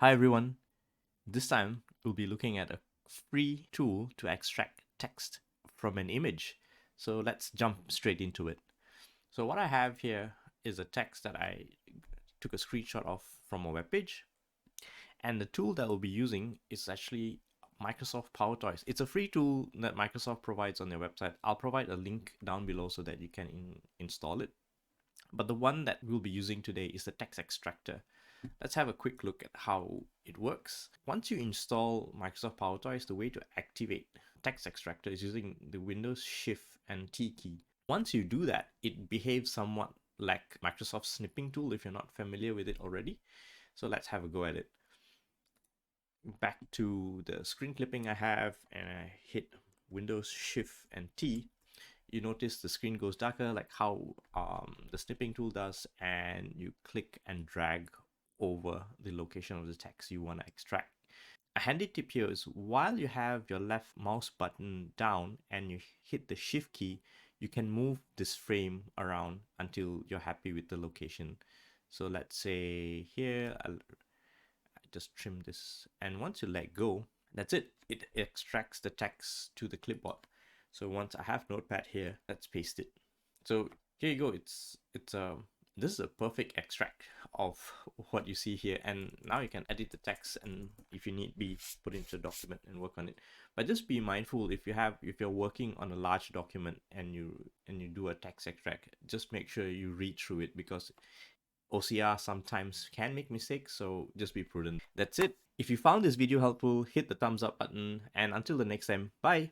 Hi everyone, this time we'll be looking at a free tool to extract text from an image. So let's jump straight into it. So what I have here is a text that I took a screenshot of from a web page, and the tool that we'll be using is actually Microsoft PowerToys. It's a free tool that Microsoft provides on their website. I'll provide a link down below so that you can install it. But the one that we'll be using today is the Text Extractor. Let's have a quick look at how it works. Once you install Microsoft PowerToys, the way to activate Text Extractor is using the Windows Shift and T key. Once you do that, it behaves somewhat like Microsoft snipping tool if you're not familiar with it already. So let's have a go at it. Back to the screen clipping I have, and I hit Windows Shift and T. You notice the screen goes darker like how the snipping tool does, and you click and drag over the location of the text you want to extract. A handy tip here is while you have your left mouse button down and you hit the shift key, you can move this frame around until you're happy with the location. So let's say here, I'll just trim this, and once you let go, that's it. It extracts the text to the clipboard. So once I have Notepad here, let's paste it. So here you go. This is a perfect extract of what you see here, and now you can edit the text, and if you need be, put into a document and work on it. But just be mindful if you're working on a large document and you do a text extract, just make sure you read through it, because OCR sometimes can make mistakes, so just be prudent. That's it. If you found this video helpful, hit the thumbs up button, and until the next time, bye.